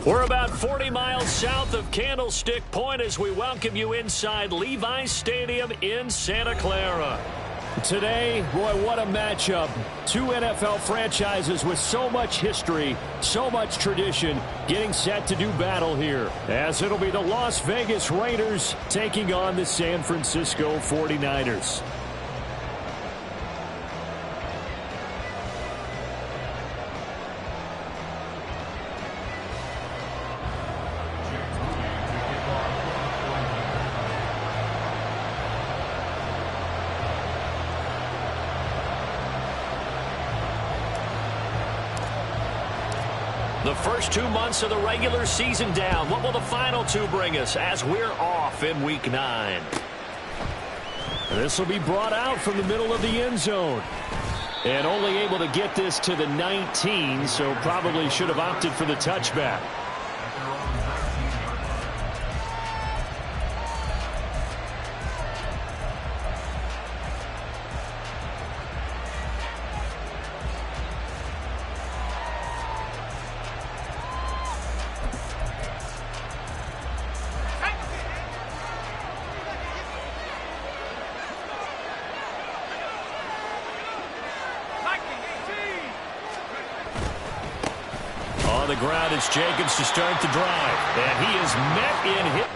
We're about 40 miles south of Candlestick Point as we welcome you inside Levi's Stadium in Santa Clara. Today, boy, what a matchup. Two NFL franchises with so much history, so much tradition, getting set to do battle here. As it'll be the Las Vegas Raiders taking on the San Francisco 49ers. The first 2 months of the regular season down. What will the final two bring us as we're off in Week 9? This will be brought out from the middle of the end zone. And only able to get this to the 19, so probably should have opted for the touchback. On the ground, it's Jacobs to start the drive. And he is met in hit.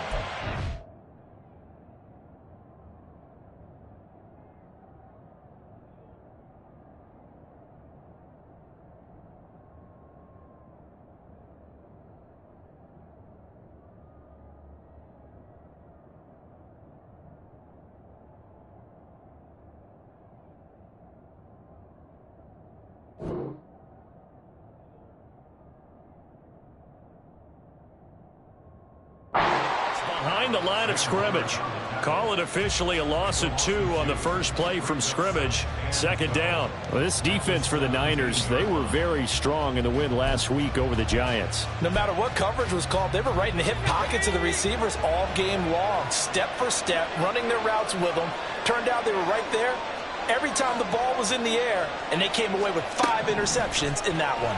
Behind the line of scrimmage. Call it officially a loss of 2 on the first play from scrimmage. Second down. Well, this defense for the Niners, they were very strong in the win last week over the Giants. No matter what coverage was called, they were right in the hip pockets of the receivers all game long. Step for step, running their routes with them. Turned out they were right there every time the ball was in the air, and they came away with 5 interceptions in that one.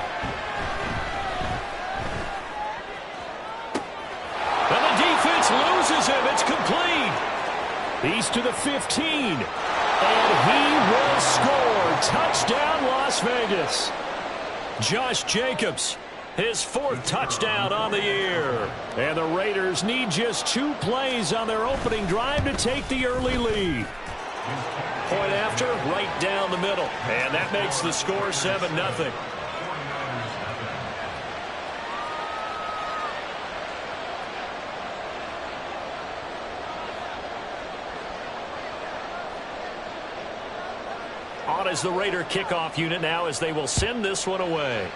Loses him. It's complete. He's to the 15. And he will score. Touchdown, Las Vegas. Josh Jacobs, his 4th touchdown on the year. And the Raiders need just 2 plays on their opening drive to take the early lead. Point after, right down the middle. And that makes the score 7-0. On as the Raider kickoff unit now as they will send this one away.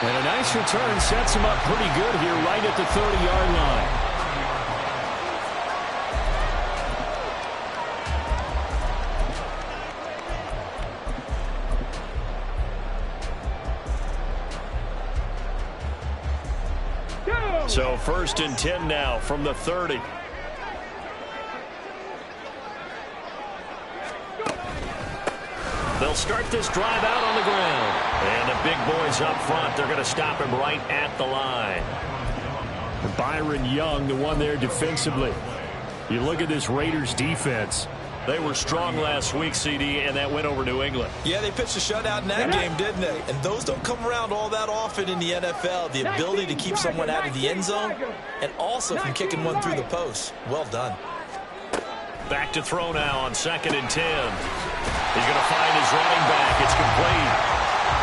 And a nice return sets him up pretty good here right at the 30-yard line. So 1st and 10 now from the 30. They'll start this drive out on the ground. And the big boys up front, they're going to stop him right at the line. Byron Young, the one there defensively. You look at this Raiders defense. They were strong last week, CD, and that went over New England. Yeah, they pitched a shutout in that game, didn't they? And those don't come around all that often in the NFL. The ability to keep someone out of the end zone and also from kicking one through the post. Well done. Back to throw now on 2nd and 10. He's going to find his running back. It's complete.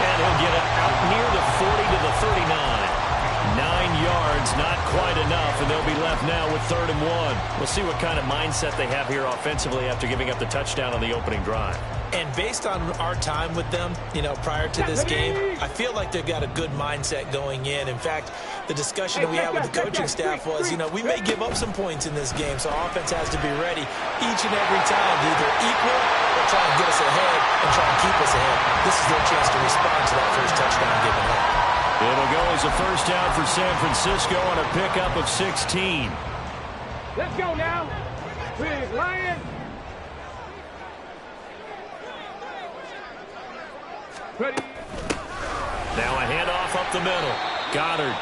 And he'll get it out near the 40 to the 39. 9 yards, not quite enough, and they'll be left now with 3rd and 1. We'll see what kind of mindset they have here offensively after giving up the touchdown on the opening drive. And based on our time with them, prior to this game, I feel like they've got a good mindset going in. In fact, the discussion that we had with the coaching staff was, we may give up some points in this game, so our offense has to be ready each and every time to either equal or try and get us ahead and try and keep us ahead. This is their chance to respond to that first touchdown given up. It'll go as a first down for San Francisco on a pickup of 16. Let's go now. Big Lion. Ready. Now a handoff up the middle. Goddard.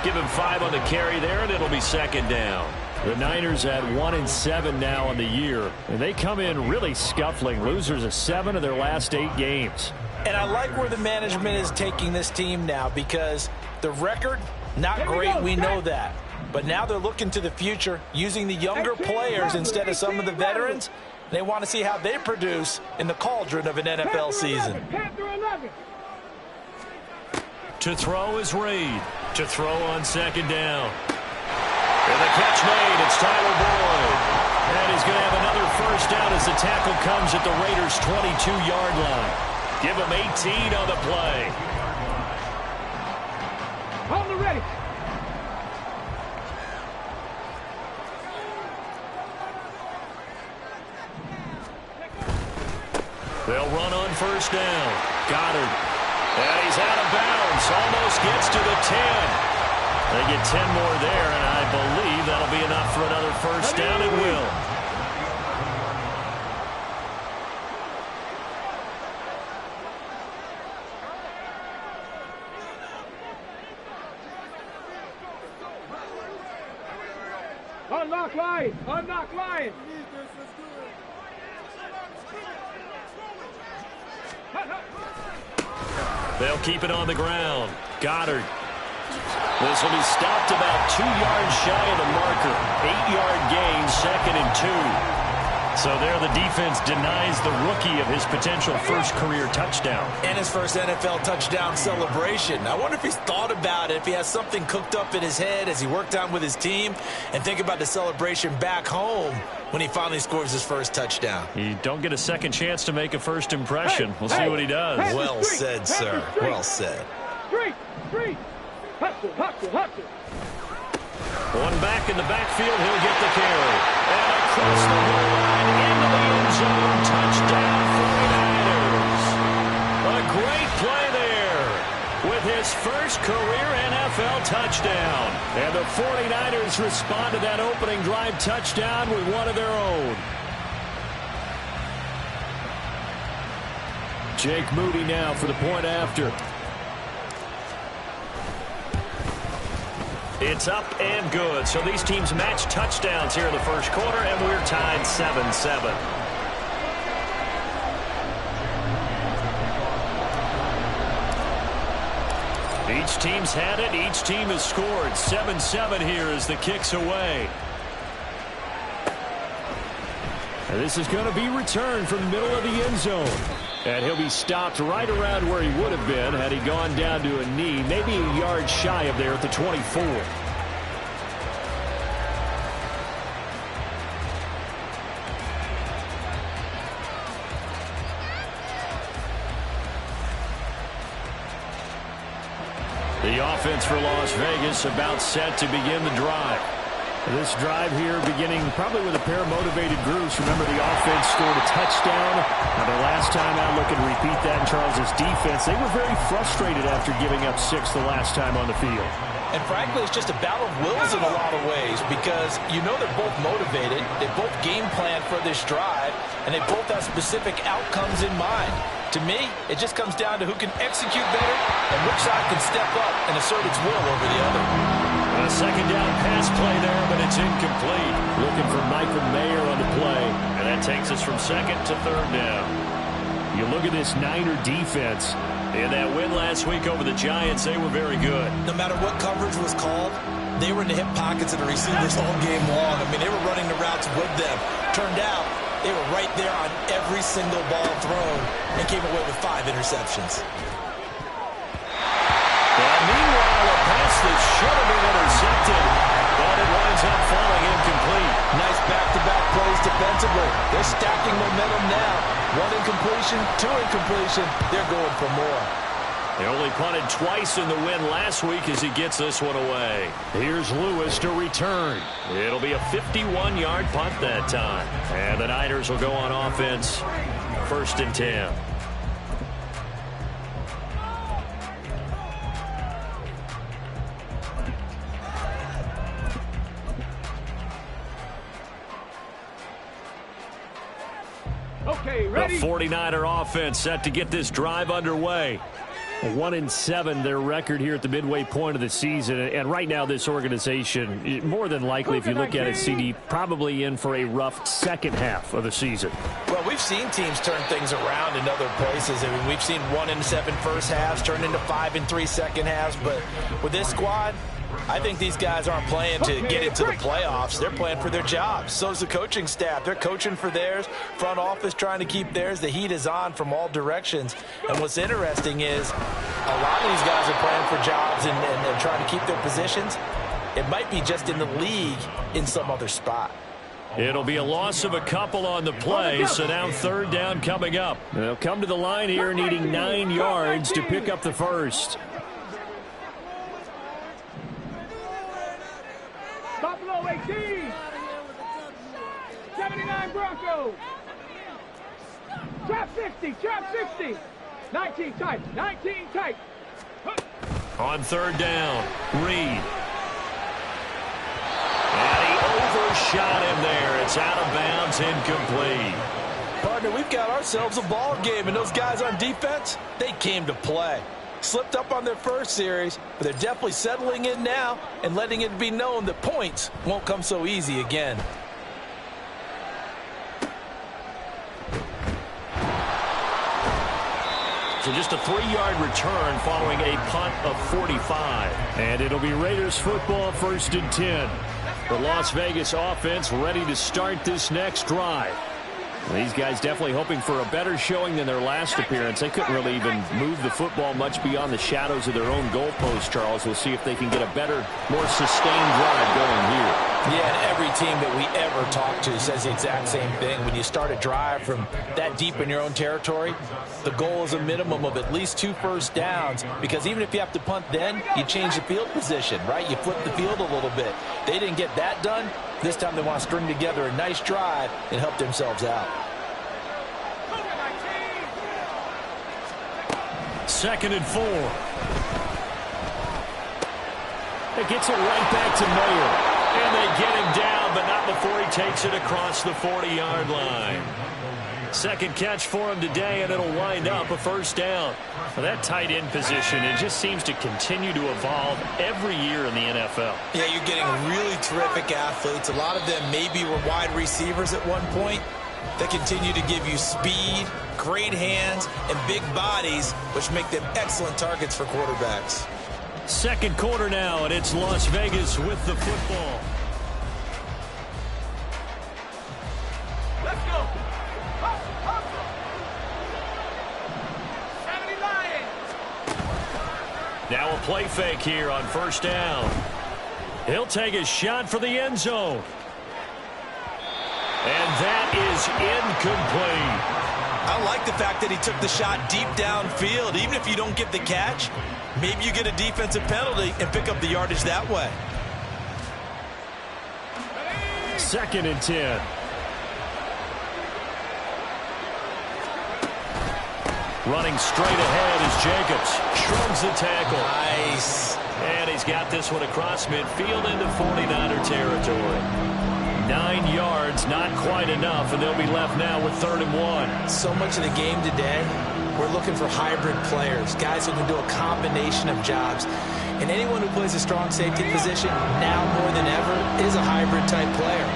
Give him 5 on the carry there, and it'll be second down. The Niners at 1-7 now on the year, and they come in really scuffling. Losers of 7 of their last 8 games. And I like where the management is taking this team now, because the record, not great, we know that. But now they're looking to the future, using the younger players instead of some of the veterans. They want to see how they produce in the cauldron of an NFL season. To throw is Reed. To throw on second down. And the catch made. It's Tyler Boyd. And he's going to have another first down as the tackle comes at the Raiders' 22-yard line. Give him 18 on the play. On the ready. They'll run on first down. Goddard. And he's out of bounds. Almost gets to the 10. They get 10 more there, and I believe that'll be enough for another first down. It will. Unlock line. Unlock line. They'll keep it on the ground. Goddard. This will be stopped about 2 yards shy of the marker. 8-yard gain, 2nd and 2. So there the defense denies the rookie of his potential first career touchdown. And his first NFL touchdown celebration. I wonder if he's thought about it, if he has something cooked up in his head as he worked on with his team, and think about the celebration back home when he finally scores his first touchdown. You don't get a second chance to make a first impression. We'll see what he does. Well said, sir. Well said. Street. Hustle, hustle, hustle. One back in the backfield, he'll get the carry. And across the goal line into the end zone. Touchdown 49ers. A great play there with his first career NFL touchdown. And the 49ers respond to that opening drive touchdown with one of their own. Jake Moody now for the point after. It's up and good. So these teams match touchdowns here in the first quarter, and we're tied 7-7. Each team's had it. Each team has scored. 7-7 here as the kick's away. And this is going to be returned from the middle of the end zone. And he'll be stopped right around where he would have been had he gone down to a knee, maybe a yard shy of there at the 24. The offense for Las Vegas about set to begin the drive. This drive here beginning probably with a pair of motivated groups. Remember, the offense scored a touchdown. Now, their last time out, looking to repeat that in Charles's defense. They were very frustrated after giving up 6 the last time on the field. And frankly, it's just a battle of wills in a lot of ways, because you know they're both motivated. They both game plan for this drive, and they both have specific outcomes in mind. To me, it just comes down to who can execute better and which side can step up and assert its will over the other. A second down pass play there, but it's incomplete. Looking for Michael Mayer on the play. And that takes us from 2nd to 3rd down. You look at this Niner defense. In that win last week over the Giants, they were very good. No matter what coverage was called, they were in the hip pockets of the receivers all game long. I mean, they were running the routes with them. Turned out, they were right there on every single ball thrown and came away with 5 interceptions. And meanwhile, a pass that should have been intercepted, but it winds up falling incomplete. Nice back-to-back plays defensively. They're stacking momentum now. 1 incompletion, 2 incompletion. They're going for more. They only punted twice in the win last week as he gets this one away. Here's Lewis to return. It'll be a 51-yard punt that time. And the Niners will go on offense. 1st and 10. Okay, ready? The 49er offense set to get this drive underway. 1-7 their record here at the midway point of the season, and right now this organization, more than likely, if you look at it, CD, probably in for a rough second half of the season. Well, we've seen teams turn things around in other places. I mean, we've seen 1-7 first halves turn into 5-3 second halves, but with this squad, I think these guys aren't playing to get into the playoffs. They're playing for their jobs. So is the coaching staff. They're coaching for theirs. Front office trying to keep theirs. The heat is on from all directions. And what's interesting is a lot of these guys are playing for jobs and trying to keep their positions. It might be just in the league in some other spot. It'll be a loss of a couple on the play, so now third down coming up. They'll come to the line here needing 9 yards to pick up the first. Buffalo 18. 79 Broncos. Trap 60. Trap 60. 19 tight. 19 tight. On third down, Reed. And he overshot him there. It's out of bounds, incomplete. Partner, we've got ourselves a ball game, and those guys on defense, they came to play. Slipped up on their first series, but they're definitely settling in now and letting it be known that points won't come so easy again. So just a 3-yard return following a punt of 45. And it'll be Raiders football, 1st and 10. The Las Vegas offense ready to start this next drive. These guys definitely hoping for a better showing than their last appearance. They couldn't really even move the football much beyond the shadows of their own goalpost, Charles. We'll see if they can get a better, more sustained drive going here. Yeah, and every team that we ever talk to says the exact same thing. When you start a drive from that deep in your own territory, the goal is a minimum of at least 2 first downs, because even if you have to punt then, you change the field position, right? You flip the field a little bit. They didn't get that done. This time they want to string together a nice drive and help themselves out. 2nd and 4. It gets it right back to Mayer. And they get him down, but not before he takes it across the 40-yard line. Second catch for him today, and it'll wind up a first down. For that tight end position, it just seems to continue to evolve every year in the NFL. Yeah, you're getting really terrific athletes. A lot of them maybe were wide receivers at one point. They continue to give you speed, great hands, and big bodies, which make them excellent targets for quarterbacks. Second quarter now, and it's Las Vegas with the football. Let's go. Up, up. 70 Lions. Now a play fake here on first down. He'll take a shot for the end zone. And that is incomplete. I like the fact that he took the shot deep downfield. Even if you don't get the catch, maybe you get a defensive penalty and pick up the yardage that way. 2nd and 10. Running straight ahead is Jacobs. Shrugs the tackle. Nice. And he's got this one across midfield into 49er territory. 9 yards, not quite enough, and they'll be left now with 3rd and 1. So much of the game today, we're looking for hybrid players, guys who can do a combination of jobs. And anyone who plays a strong safety position, now more than ever, is a hybrid-type player.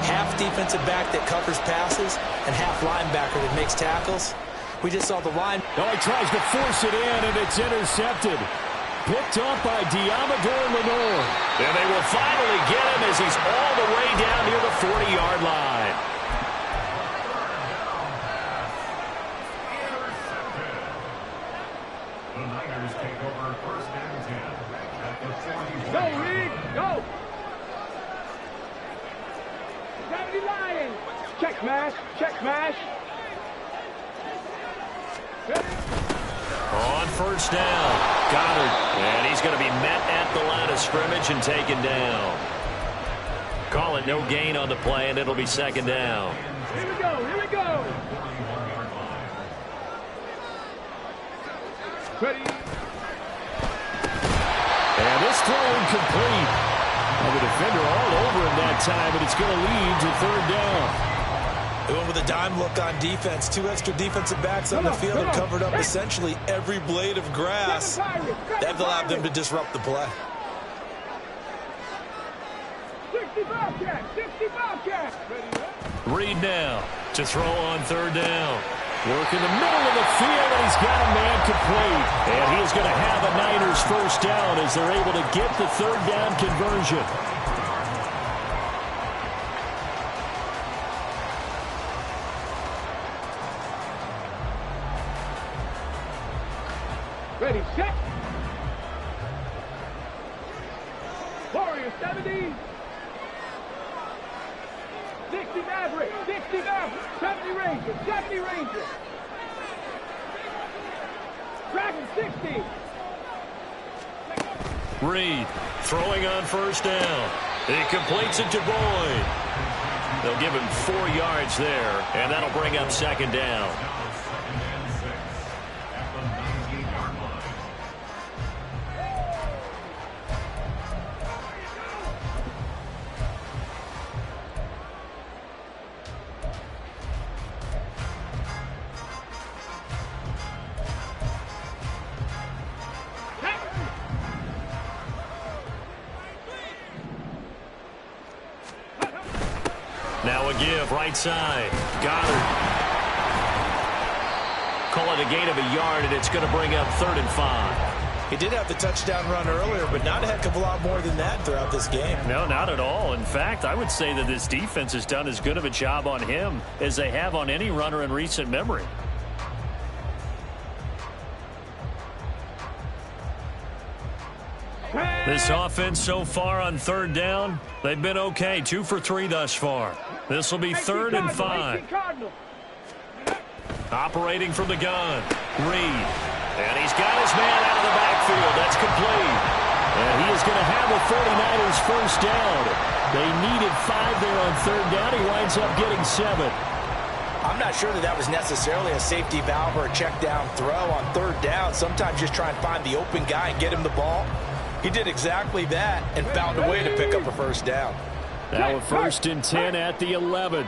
Half defensive back that covers passes, and half linebacker that makes tackles. We just saw the line. Oh, he tries to force it in, and it's intercepted. Picked up by Diamador Lenore. And they will finally get him as he's all the way down near the 40-yard line. The Niners take over 1st and 10 at the 40. Go, Reed. Go. 70 Lions. Check smash. Check smash. On first down, Goddard. And he's going to be met at the line of scrimmage and taken down. Call it no gain on the play, and it'll be 2nd down. Here we go. Here we go. Ready. And this throw incomplete. And the defender all over him that time, but it's going to lead to 3rd down. They went with a dime look on defense. 2 extra defensive backs on the field and covered up essentially every blade of grass. That allowed them to disrupt the play. 60 Bobcat, 60 Bobcat. Reed now to throw on third down. Work in the middle of the field, and he's got a man complete. And he's going to have a Niners first down as they're able to get the third down conversion. Ready, set. Warrior 70. 60 Maverick, 60 Maverick, 70 Ranger, 70 Ranger. Dragon 60. Reed throwing on first down. He completes it to Boyd. They'll give him 4 yards there, and that'll bring up second down. Now a give, right side. Goddard. Call it a gain of a yard, and it's going to bring up 3rd and 5. He did have the touchdown run earlier, but not a heck of a lot more than that throughout this game. No, not at all. In fact, I would say that this defense has done as good of a job on him as they have on any runner in recent memory. This offense so far on third down, they've been okay. 2 for 3 thus far. This will be 3rd and 5. Operating from the gun, Reed. And he's got his man out of the backfield. That's complete. And he is going to have the 49ers first down. They needed 5 there on third down. He winds up getting 7. I'm not sure that was necessarily a safety valve or a check down throw on third down. Sometimes just try and find the open guy and get him the ball. He did exactly that and found a way to pick up a first down. Now a 1st and 10 at the 11.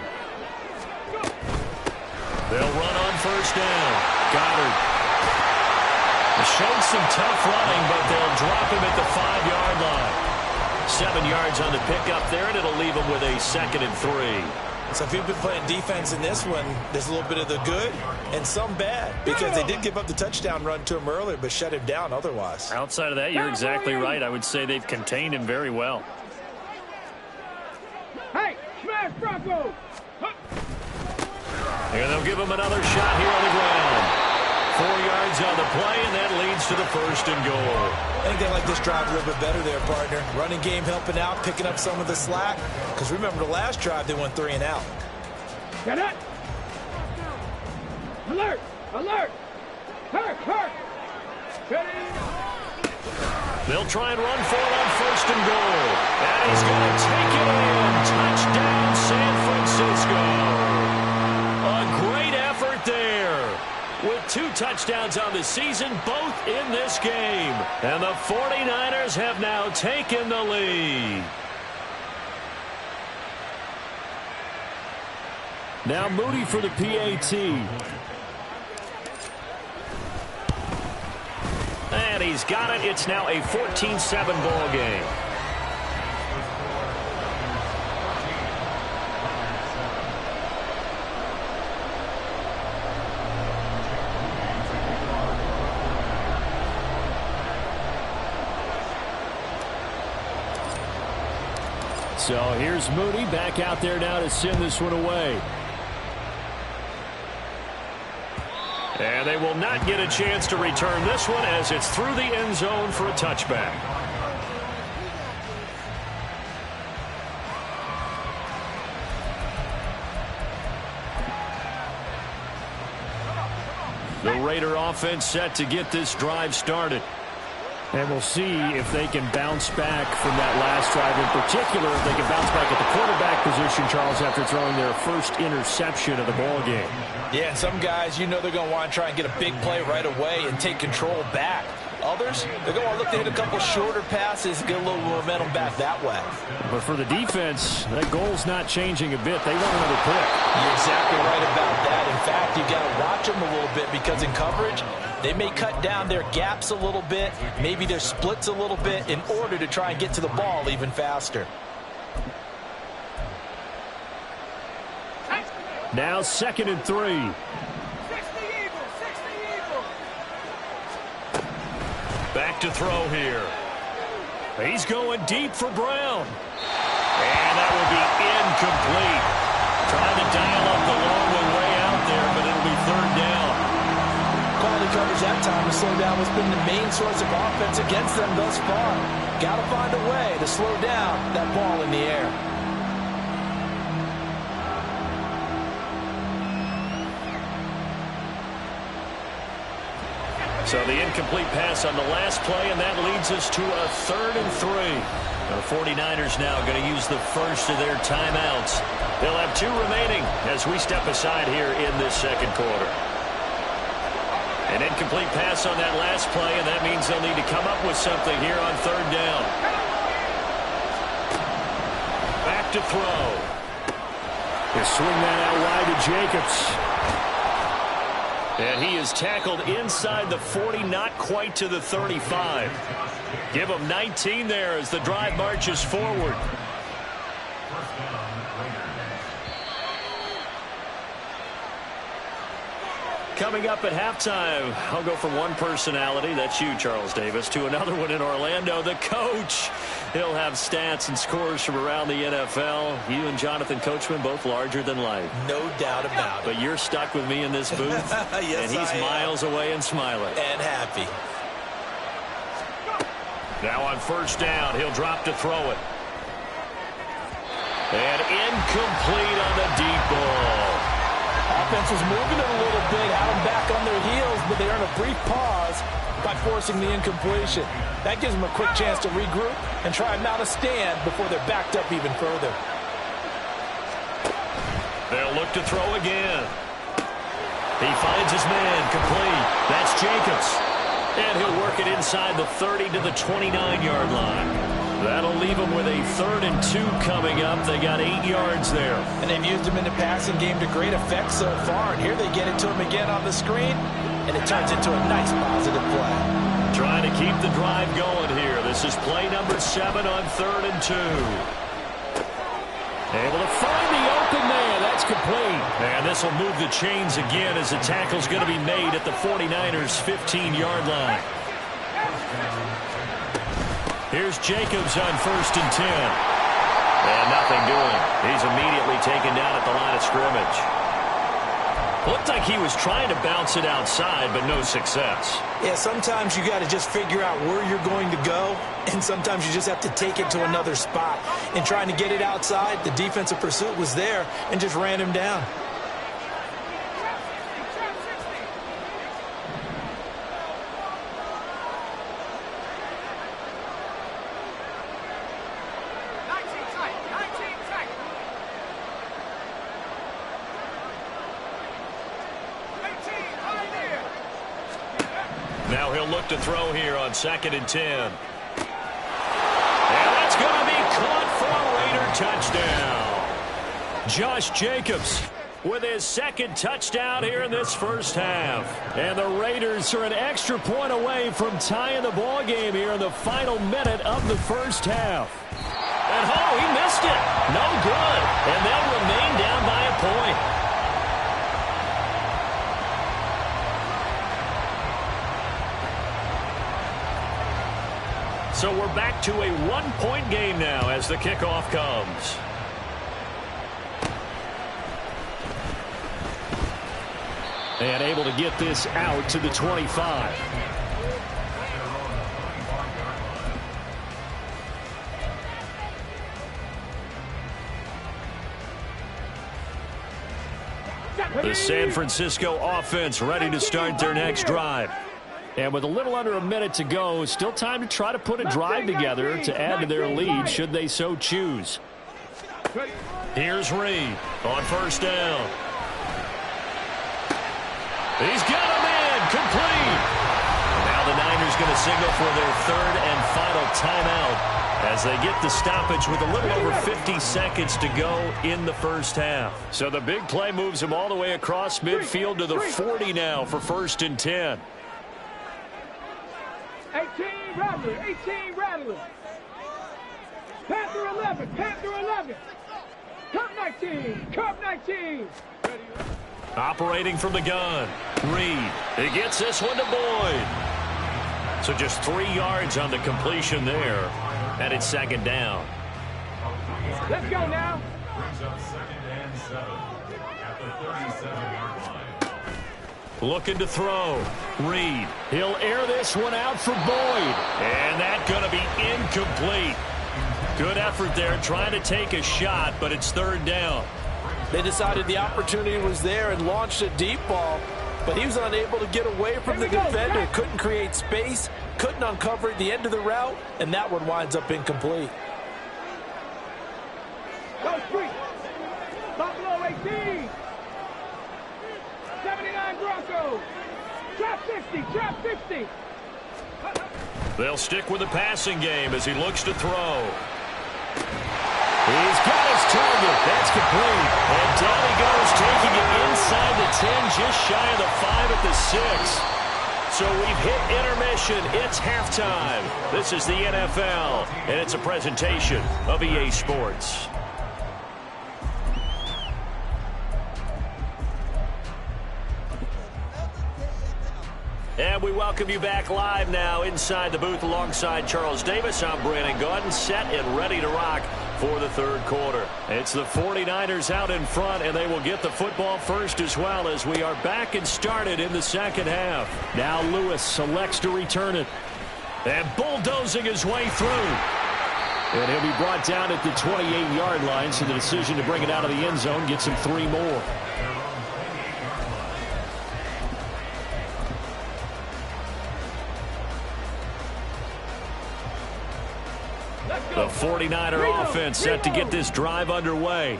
They'll run on first down. Goddard. Showed some tough running, but they'll drop him at the 5-yard line. 7 yards on the pickup there, and it'll leave him with a 2nd and 3. So if you've been playing defense in this one, there's a little bit of the good and some bad, because they did give up the touchdown run to him earlier, but shut him down otherwise. Outside of that, you're exactly right. I would say they've contained him very well. Hey, smash Bronco! And they'll give him another shot here on the ground. 4 yards on the play, and that leads to the 1st and goal. I think they like this drive a little bit better there, partner. Running game helping out, picking up some of the slack. Because remember the last drive, they went 3 and out. Get it! Alert! Alert! Hurt! Ready! They'll try and run for it on 1st and goal. And he's going to take it in. Touchdown, San Francisco. A great effort there. With 2 touchdowns on the season, both in this game. And the 49ers have now taken the lead. Now Moody for the PAT. And he's got it. It's now a 14-7 ball game. So here's Moody back out there now to send this one away. And they will not get a chance to return this one as it's through the end zone for a touchback. The Raider offense set to get this drive started. And we'll see if they can bounce back from that last drive. In particular, if they can bounce back at the quarterback position, Charles, after throwing their first interception of the ball game. Yeah, and some guys, you know they're going to want to try and get a big play right away and take control back. Others, they're going to look to hit a couple shorter passes, get a little momentum back that way. But for the defense, that goal's not changing a bit. They want another pick. You're exactly right about that. In fact, you've got to watch them a little bit because in coverage, they may cut down their gaps a little bit, maybe their splits a little bit in order to try and get to the ball even faster. Now 2nd and 3. Back to throw here. He's going deep for Brown. And that will be incomplete. Trying to dial up the long one way out there, but it'll be 3rd down. Quality coverage that time to slow down what's been the main source of offense against them thus far. Got to find a way to slow down that ball in the air. So the incomplete pass on the last play, and that leads us to a 3rd and 3. The 49ers now going to use the first of their timeouts. They'll have 2 remaining as we step aside here in this 2nd quarter. An incomplete pass on that last play, and that means they'll need to come up with something here on 3rd down. Back to throw. They swing that out wide to Jacobs. And he is tackled inside the 40, not quite to the 35. Give him 19 there as the drive marches forward. Coming up at halftime, I'll go from one personality, that's you, Charles Davis, to another one in Orlando, the coach. He'll have stats and scores from around the NFL. You and Jonathan Coachman, both larger than life. No doubt about it. But you're stuck with me in this booth, yes, and he's miles away and smiling. And happy. Now on 1st down, he'll drop to throw it. And incomplete on the deep ball. Offense was moving it a little bit, had them back on their heels, but they earn a brief pause by forcing the incompletion. That gives them a quick chance to regroup and try and mount a stand before they're backed up even further. They'll look to throw again. He finds his man, complete. That's Jacobs. And he'll work it inside the 30 to the 29-yard line. That'll leave them with a 3rd and 2 coming up. They got 8 yards there. And they've used him in the passing game to great effect so far. And here they get it to him again on the screen, and it turns into a nice positive play. Trying to keep the drive going here. This is play number 7 on 3rd and 2. Able to find the open man. That's complete. And this will move the chains again as the tackle's going to be made at the 49ers' 15-yard line. Here's Jacobs on 1st and 10. And nothing doing. He's immediately taken down at the line of scrimmage. Looked like he was trying to bounce it outside, but no success. Yeah, sometimes you got to just figure out where you're going to go, and sometimes you just have to take it to another spot. And trying to get it outside, the defensive pursuit was there and just ran him down. Now he'll look to throw here on 2nd and 10. And that's going to be caught for a Raider touchdown. Josh Jacobs with his 2nd touchdown here in this 1st half. And the Raiders are an extra point away from tying the ball game here in the final minute of the 1st half. And he missed it. No good. And they'll remain down by a point. So we're back to a 1-point game now as the kickoff comes. And able to get this out to the 25. The San Francisco offense ready to start their next drive. And with a little under a minute to go, still time to try to put a drive together to add to their lead should they so choose. Here's Reed on 1st down. He's got a man complete. Now the Niners going to signal for their third and final timeout as they get the stoppage with a little over 50 seconds to go in the first half. So the big play moves him all the way across midfield to the 40 now for 1st and 10. 18 Rattler, 18 Rattler. Panther 11, Panther 11. Cup 19, Cup 19. Operating from the gun, Reed. He gets this one to Boyd. So just 3 yards on the completion there. And it's 2nd down. Let's go now. Brings up 2nd and 7 at the 37-yard line. Looking to throw. Reed. He'll air this one out for Boyd. And that's going to be incomplete. Good effort there trying to take a shot, but it's 3rd down. They decided the opportunity was there and launched a deep ball, but he was unable to get away from the defender. Couldn't create space, couldn't uncover the end of the route, and that one winds up incomplete. Go street. Buffalo 18. 79 Broncos. Trap 60, trap 60. They'll stick with the passing game as he looks to throw. He's got his target. That's complete. And down he goes, taking it inside the 10, just shy of the 5 at the 6. So we've hit intermission. It's halftime. This is the NFL, and it's a presentation of EA Sports. And we welcome you back live now inside the booth alongside Charles Davis. I'm Brandon Gaudin, set and ready to rock for the 3rd quarter. It's the 49ers out in front, and they will get the football first as well as we are back and started in the 2nd half. Now Lewis selects to return it. And bulldozing his way through. And he'll be brought down at the 28-yard line, so the decision to bring it out of the end zone gets him 3 more. The 49er offense set to get this drive underway.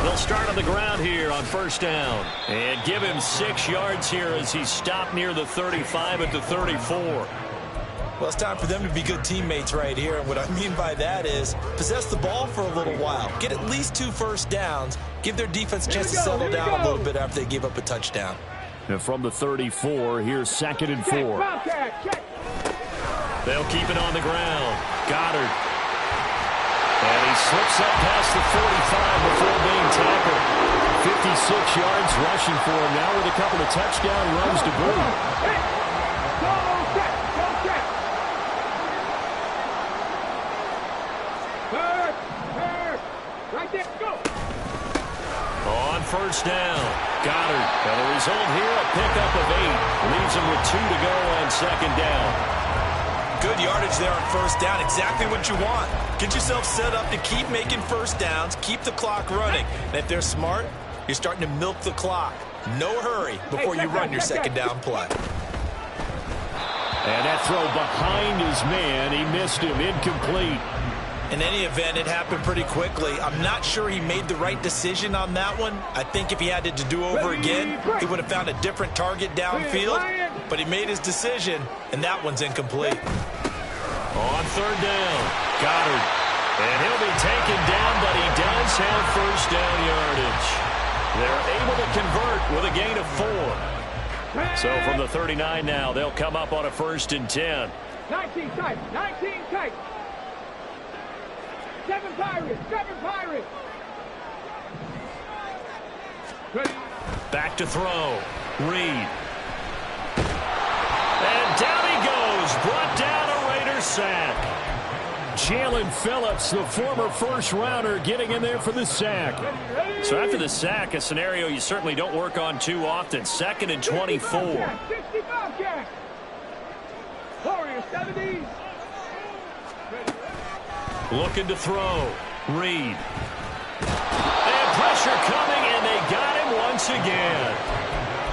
They'll start on the ground here on 1st down. And give him 6 yards here as he's stopped near the 35 at the 34. Well, it's time for them to be good teammates right here. And what I mean by that is possess the ball for a little while. Get at least 2 first downs. Give their defense a chance to settle down a little bit after they give up a touchdown. And from the 34, here's 2nd and 4. They'll keep it on the ground. Goddard. And he slips up past the 45 before being tackled. 56 yards rushing for him now with a couple of touchdown runs to boot. Go set, go set. Third. Right there, go. On 1st down, Goddard. And the result here, a pickup of 8. Leaves him with 2 to go on 2nd down. Good yardage there on 1st down. Exactly what you want. Get yourself set up to keep making first downs, keep the clock running. And if they're smart, you're starting to milk the clock. No hurry before you run your 2nd down play. And that throw behind his man, he missed him, incomplete. In any event, it happened pretty quickly. I'm not sure he made the right decision on that one. I think if he had it to do over again, he would have found a different target downfield. But he made his decision, and that one's incomplete. On 3rd down, Goddard. And he'll be taken down, but he does have 1st down yardage. They're able to convert with a gain of 4. So from the 39 now, they'll come up on a 1st and 10. 19 tight, 19 tight. 7 Pirates, 7 Pirates. Ready. Back to throw. Reed. And down he goes. Brought down a Raider sack. Jalen Phillips, the former 1st-rounder, getting in there for the sack. So after the sack, a scenario you certainly don't work on too often. 2nd and 24. 65 catch. Warriors 70s. Looking to throw. Reed. And pressure coming, and they got him once again.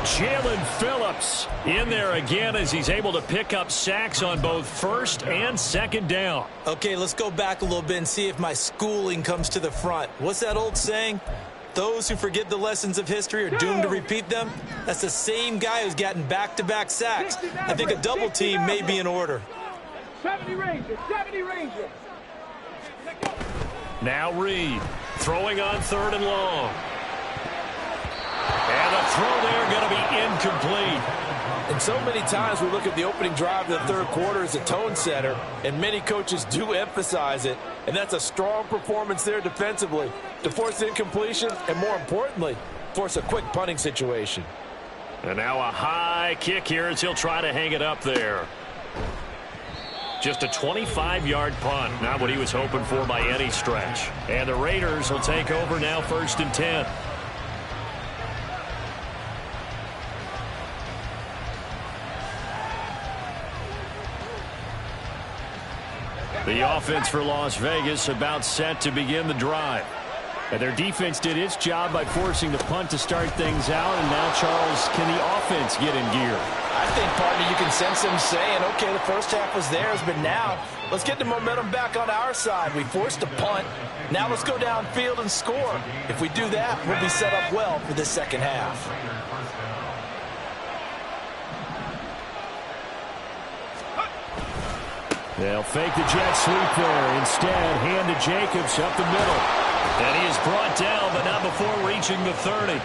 Jalen Phillips in there again as he's able to pick up sacks on both 1st and 2nd down. Okay, let's go back a little bit and see if my schooling comes to the front. What's that old saying? Those who forget the lessons of history are doomed to repeat them. That's the same guy who's gotten back-to-back sacks. I think a double team may be in order. 70 Rangers, 70 Rangers. Now Reed throwing on 3rd and long. And the throw there going to be incomplete. And so many times we look at the opening drive of the third quarter as a tone setter, and many coaches do emphasize it, and that's a strong performance there defensively to force incompletion and, more importantly, force a quick punting situation. And now a high kick here as he'll try to hang it up there. Just a 25-yard punt, not what he was hoping for by any stretch. And the Raiders will take over now 1st and 10. The offense for Las Vegas about set to begin the drive. And their defense did its job by forcing the punt to start things out. And now, Charles, can the offense get in gear? I think, partner, you can sense them saying, okay, the first half was theirs, but now let's get the momentum back on our side. We forced a punt. Now let's go downfield and score. If we do that, we'll be set up well for this second half. They'll fake the jet sweep there. Instead, hand to Jacobs up the middle. And he is brought down, but not before reaching the 30.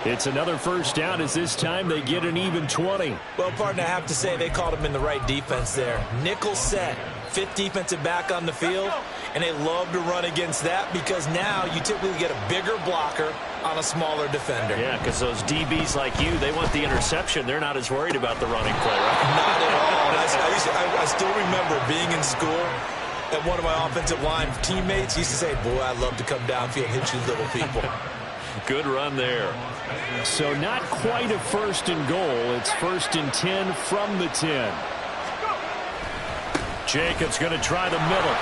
It's another first down as this time they get an even 20. Well, partner, I have to say they called him in the right defense there. Nickel set, 5th defensive back on the field, and they love to run against that because now you typically get a bigger blocker on a smaller defender. Yeah, because those DBs like you, they want the interception. They're not as worried about the running play, right? Not at all. I still remember being in school, and one of my offensive line teammates used to say, boy, I love to come downfield and hit you little people. Good run there. So not quite a 1st and goal. It's 1st and 10 from the 10. Jacobs going to try the middle.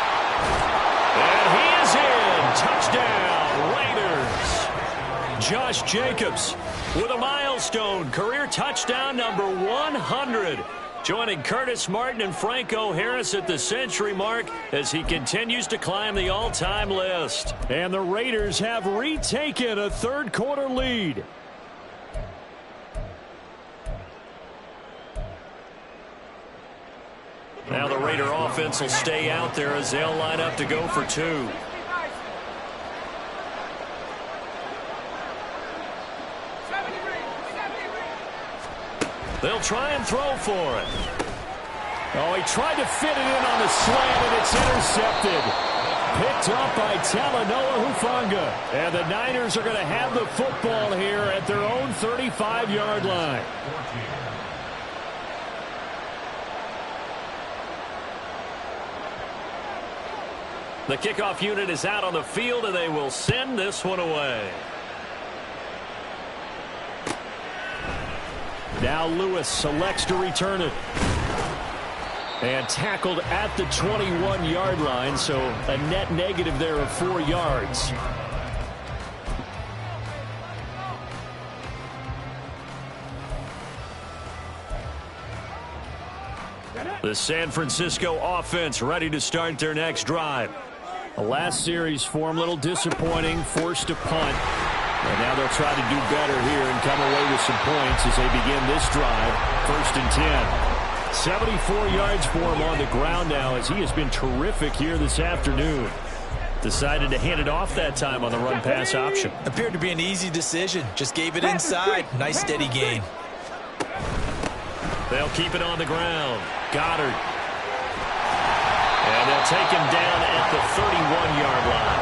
And he is in. Touchdown, Raiders. Josh Jacobs with a milestone career touchdown number 100. Joining Curtis Martin and Franco Harris at the century mark as he continues to climb the all-time list. And the Raiders have retaken a third-quarter lead. Now the Raider offense will stay out there as they'll line up to go for 2. They'll try and throw for it. Oh, he tried to fit it in on the slant, and it's intercepted. Picked up by Talanoa Hufanga. And the Niners are going to have the football here at their own 35-yard line. The kickoff unit is out on the field, and they will send this one away. Now Lewis selects to return it. And tackled at the 21-yard line, so a net negative there of 4 yards. The San Francisco offense ready to start their next drive. The last series for them, a little disappointing, forced a punt. And now they'll try to do better here and come away with some points as they begin this drive. 1st and 10. 74 yards for him on the ground now as he has been terrific here this afternoon. Decided to hand it off that time on the run-pass option. Appeared to be an easy decision. Just gave it inside. Nice steady gain. They'll keep it on the ground. Goddard. And they'll take him down at the 31-yard line.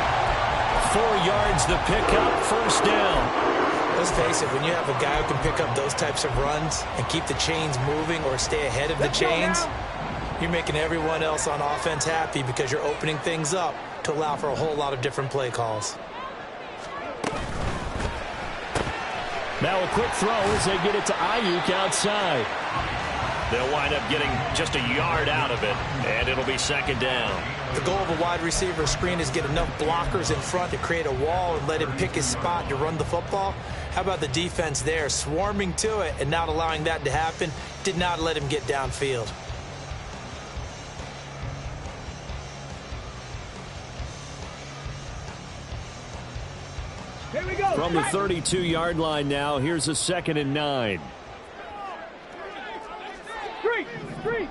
4 yards the pickup, 1st down. Let's face it, when you have a guy who can pick up those types of runs and keep the chains moving or stay ahead of the chains, you're making everyone else on offense happy because you're opening things up to allow for a whole lot of different play calls. Now a quick throw as they get it to Ayuk outside. They'll wind up getting just a yard out of it, and it'll be 2nd down. The goal of a wide receiver screen is get enough blockers in front to create a wall and let him pick his spot to run the football. How about the defense there, swarming to it and not allowing that to happen? Did not let him get downfield. Here we go. From the 32-yard line now, here's a 2nd and 9. Three.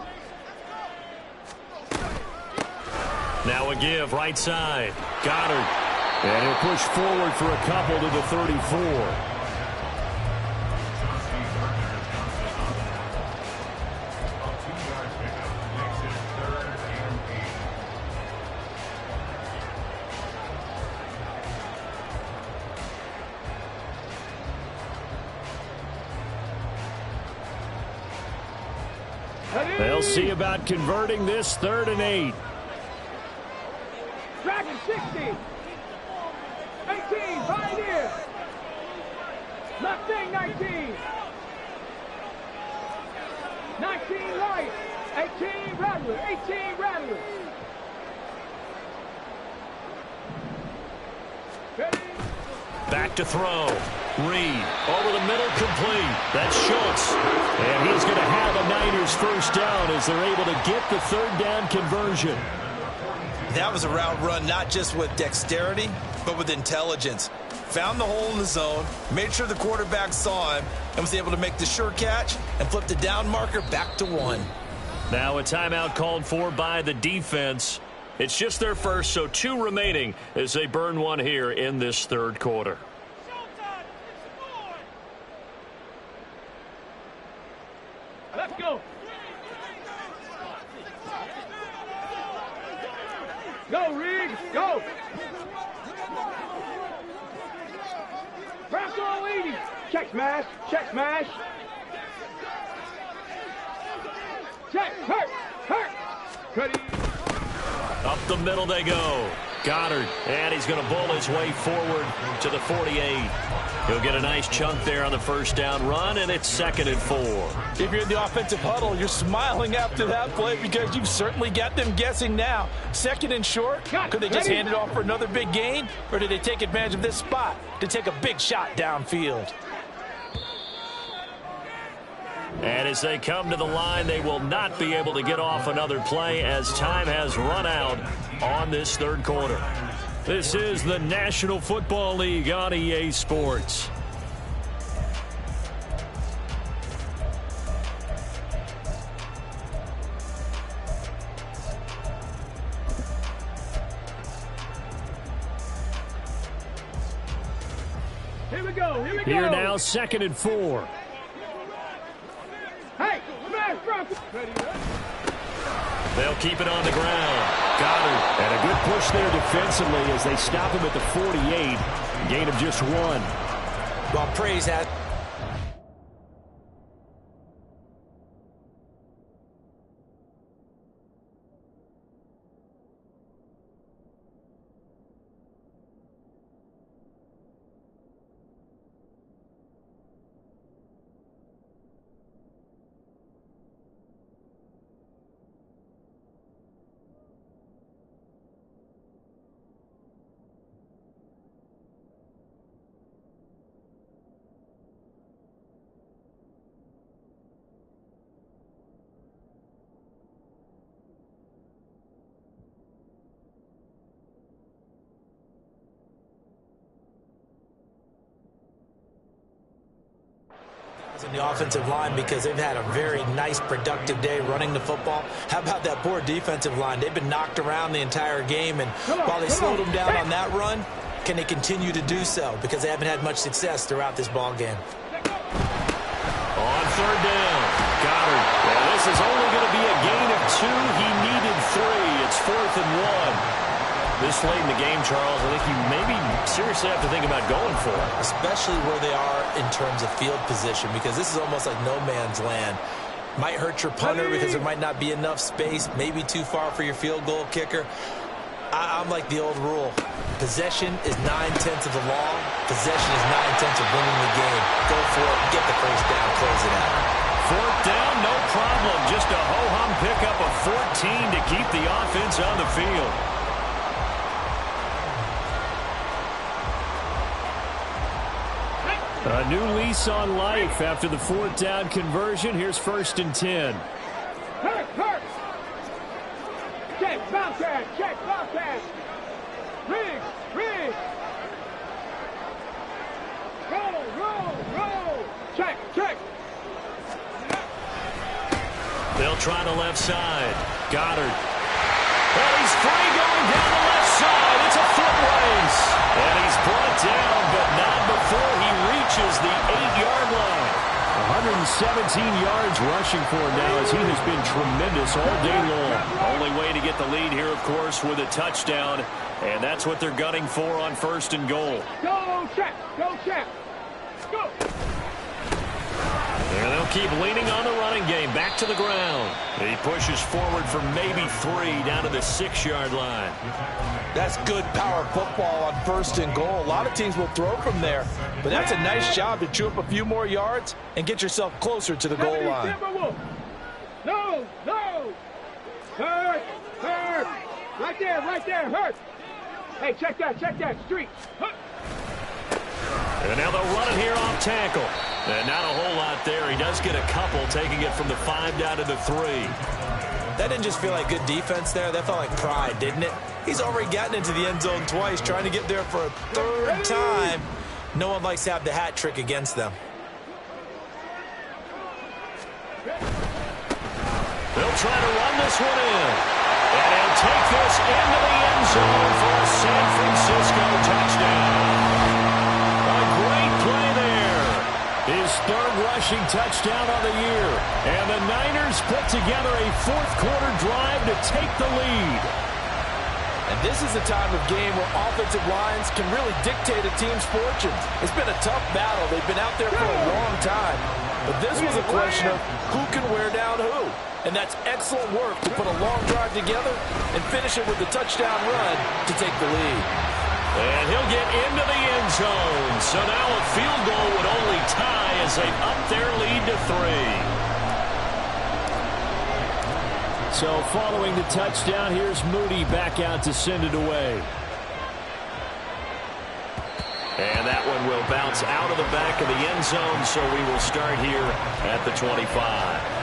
Now a give, right side. Goddard. And he'll push forward for a couple to the 34. They'll see about converting this 3rd and 8. Dragon 60. 18, Pioneer. Mustang 19. 19, Light. 18, Rattler. 18, Rattler. Ready? Back to throw. Reed over the middle, complete. That's Schultz. And he's going to have a Niners first down as they're able to get the 3rd down conversion. That was a route run not just with dexterity, but with intelligence. Found the hole in the zone, made sure the quarterback saw him, and was able to make the sure catch and flip the down marker back to 1. Now a timeout called for by the defense. It's just their first, so 2 remaining as they burn one here in this 3rd quarter. Let's go. Go, Riggs. Go. Press on leading. Check smash. Check smash. Check. Hurt. Cuddy. Up the middle they go. Goddard, and he's going to bowl his way forward to the 48. He'll get a nice chunk there on the first down run, and it's 2nd and 4. If you're in the offensive huddle, you're smiling after that play because you've certainly got them guessing now. 2nd and short, could they just hand it off for another big gain, or did they take advantage of this spot to take a big shot downfield? And as they come to the line, they will not be able to get off another play as time has run out on this 3rd quarter. This is the National Football League on EA Sports. Here we go. Here now, 2nd and 4. Hey, smash, bro. They'll keep it on the ground. Goddard. And a good push there defensively as they stop him at the 48. Gain of just 1. Well, praise has... in the offensive line because they've had a very nice, productive day running the football. How about that poor defensive line? They've been knocked around the entire game, and while they slowed them down on that run, can they continue to do so? Because they haven't had much success throughout this ball game. On 3rd down, Goddard. Well, this is only going to be a gain of 2. He needed 3. It's 4th and 1. This late in the game, Charles, I think you maybe seriously have to think about going for it. Especially where they are in terms of field position, because this is almost like no man's land. Might hurt your punter because there might not be enough space, maybe too far for your field goal kicker. I'm like the old rule. Possession is 9/10 of the law. Possession is 9/10 of winning the game. Go for it, get the first down, close it out. 4th down, no problem. Just a ho-hum pickup of 14 to keep the offense on the field. A new lease on life after the 4th down conversion. Here's 1st and 10. Hurt. Check, Bobcat. Riggs. try the left side. Goddard. And he's free going down the left side. It's a foot race. And he's brought down, but not before he reaches the 8-yard line. 117 yards rushing for him now as he has been tremendous all day long. Only way to get the lead here, of course, with a touchdown. And that's what they're gunning for on 1st and goal. Go, check. Go, check. Go. And they'll keep leaning on the running game. Back to the ground. He pushes forward for maybe 3 down to the 6-yard line. That's good power football on 1st and goal. A lot of teams will throw from there, but that's a nice job to chew up a few more yards and get yourself closer to the goal line. No. Hurt. Right there, hurt. Hey, check that, street. Hurt. And now they'll run it here off tackle. And not a whole lot there. He does get a couple, taking it from the 5 down to the 3. That didn't just feel like good defense there. That felt like pride, didn't it? He's already gotten into the end zone twice, trying to get there for a 3rd time. No one likes to have the hat trick against them. They'll try to run this one in. And he'll take this into the end zone for a San Francisco touchdown. A great play there. His 3rd rushing touchdown of the year. And the Niners put together a 4th-quarter drive to take the lead. And this is a time of game where offensive lines can really dictate a team's fortunes. It's been a tough battle. They've been out there for a long time. But this was a question of who can wear down who. And that's excellent work to put a long drive together and finish it with a touchdown run to take the lead. And he'll get into the end zone. So now a field goal would only tie as they up their lead to 3. So following the touchdown, here's Moody back out to send it away. And that one will bounce out of the back of the end zone, so we will start here at the 25.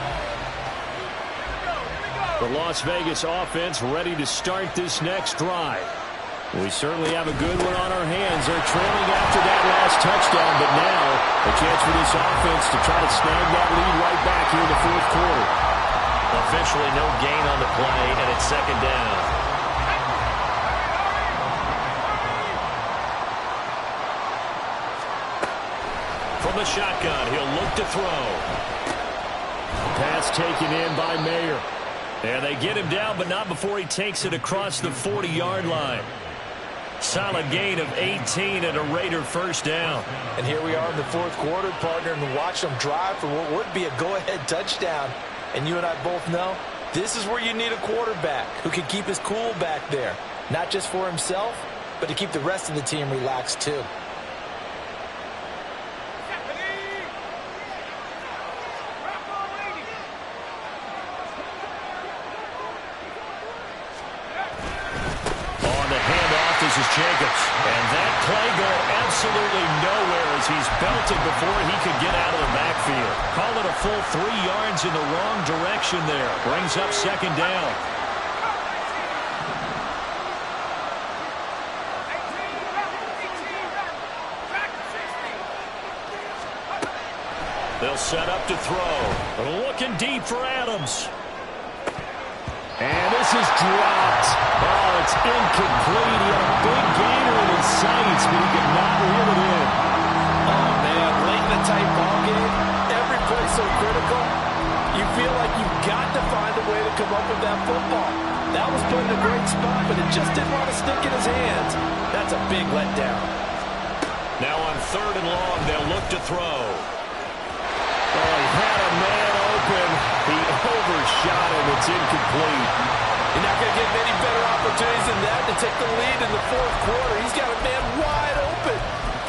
The Las Vegas offense ready to start this next drive. We certainly have a good one on our hands. They're trailing after that last touchdown, but now a chance for this offense to try to snag that lead right back here in the 4th quarter. Officially no gain on the play, and it's 2nd down. From the shotgun, he'll look to throw. Pass taken in by Mayer. And they get him down, but not before he takes it across the 40-yard line. Solid gain of 18 and a Raider 1st down. And here we are in the 4th quarter, partner, and watch them drive for what would be a go-ahead touchdown. And you and I both know this is where you need a quarterback who can keep his cool back there. Not just for himself, but to keep the rest of the team relaxed too. Jacobs. And that play going absolutely nowhere as he's belted before he could get out of the backfield. Call it a full 3 yards in the wrong direction there. Brings up 2nd down. They'll set up to throw. Looking deep for Adams. And this is dropped. Oh, it's incomplete. He had a big gainer in his sights, but he could not reel it in. Oh, man, late in a tight ball game, every play so critical. You feel like you've got to find a way to come up with that football. That was put in a great spot, but it just didn't want to stick in his hands. That's a big letdown. Now on 3rd and long, they'll look to throw. Oh, he had a man open. He overshot him. It's incomplete. You're not going to get many better opportunities than that to take the lead in the 4th quarter. He's got a man wide open.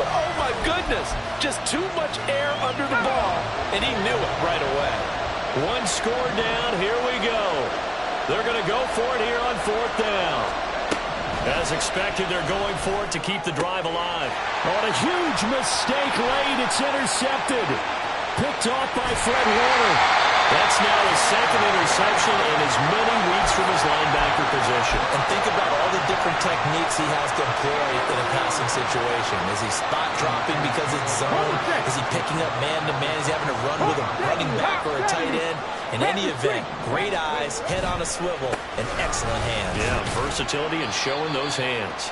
But, oh, my goodness, just too much air under the ball, and he knew it right away. 1 score down. Here we go. They're going to go for it here on 4th down. As expected, they're going for it to keep the drive alive. On a huge mistake late, it's intercepted. Picked off by Fred Warner. That's now his 2nd interception in as many weeks from his linebacker position. And think about all the different techniques he has to employ in a passing situation. Is he spot dropping because it's zone? Is he picking up man-to-man? Is he having to run with a running back or a tight end? In any event, great eyes, head on a swivel, and excellent hands. Yeah, versatility and showing those hands.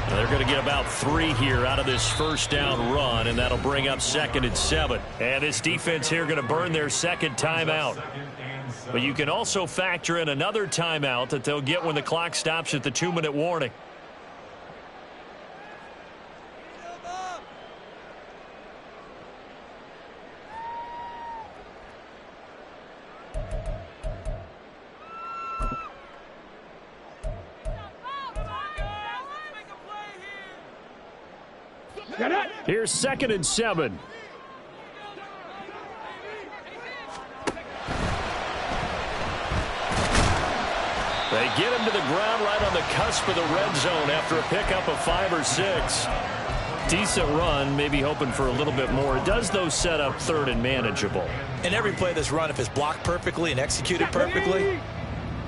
Now they're going to get about 3 here out of this first down run, and that'll bring up 2nd and 7. And this defense here going to burn their second timeout. But you can also factor in another timeout that they'll get when the clock stops at the 2-minute warning. Here's 2nd and 7. They get him to the ground right on the cusp of the red zone after a pickup of 5 or 6. Decent run, maybe hoping for a little bit more. It does, though, set up 3rd and manageable. And every play of this run, if it's blocked perfectly and executed perfectly,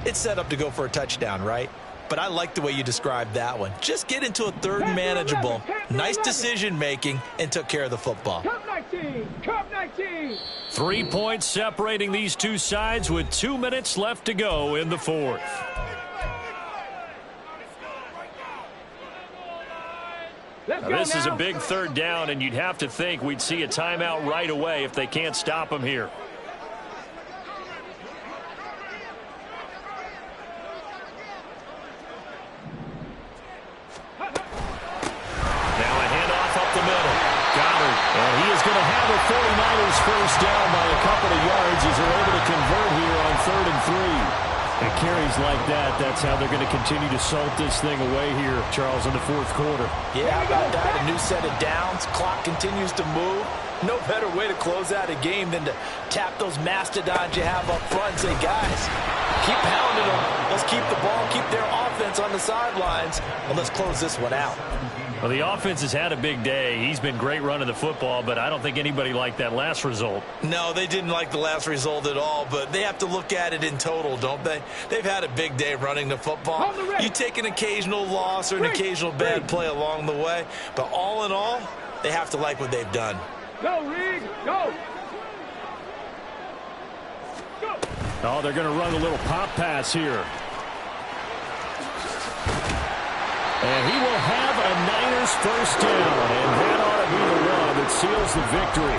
it's set up to go for a touchdown, right? But I like the way you described that one. Just get into a 3rd and manageable, nice decision-making, and took care of the football. 3 points separating these two sides with 2 minutes left to go in the 4th. Now, this is a big 3rd down, and you'd have to think we'd see a timeout right away if they can't stop them here. And he is going to have a 49ers first down by a couple of yards as they're able to convert here on 3rd and 3. And carries like that, that's how they're going to continue to salt this thing away here, Charles, in the 4th quarter. Yeah, how about that? A new set of downs. Clock continues to move. No better way to close out a game than to tap those mastodons you have up front and say, guys, keep pounding them. Let's keep the ball, keep their offense on the sidelines, and let's close this one out. Well, the offense has had a big day. He's been great running the football, but I don't think anybody liked that last result. No, they didn't like the last result at all, but they have to look at it in total, don't they? They've had a big day running the football. You take an occasional loss or an occasional bad play along the way, but all in all, they have to like what they've done. Go, Reed, go! Oh, they're going to run a little pop pass here. And he will have a Niners first down, and that ought to be the one that seals the victory.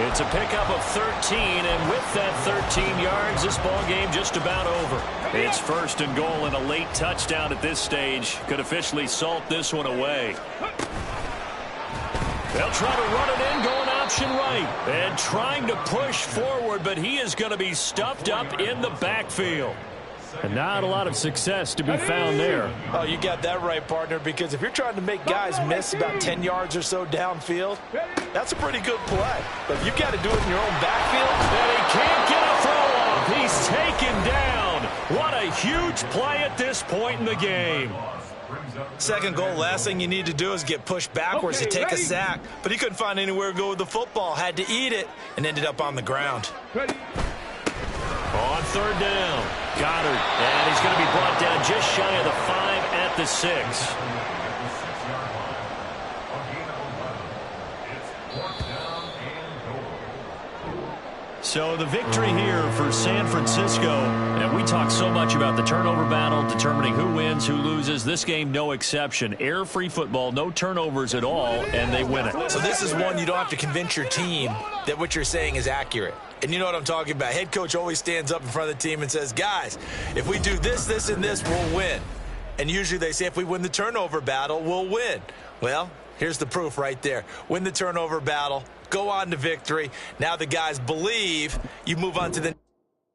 It's a pickup of 13, and with that 13 yards, this ball game just about over. It's 1st and goal and a late touchdown at this stage. Could officially salt this one away. They'll try to run it in, going option right, and trying to push forward, but he is going to be stuffed up in the backfield. And not a lot of success to be found there. Oh, you got that right, partner, because if you're trying to make guys miss about 10 yards or so downfield, that's a pretty good play. But if you've got to do it in your own backfield, and he can't get a throw off. He's taken down. What a huge play at this point in the game. 2nd goal, last thing you need to do is get pushed backwards to take a sack. But he couldn't find anywhere to go with the football, had to eat it, and ended up on the ground. On 3rd down, Goddard, and he's going to be brought down just shy of the 5 at the 6. So the victory here for San Francisco, and we talk so much about the turnover battle, determining who wins, who loses. This game, no exception. Air-free football, no turnovers at all, and they win it. So this is one you don't have to convince your team that what you're saying is accurate. And you know what I'm talking about. Head coach always stands up in front of the team and says, guys, if we do this, this, and this, we'll win. And usually they say if we win the turnover battle, we'll win. Well, here's the proof right there. Win the turnover battle, go on to victory. Now the guys believe, you move on to the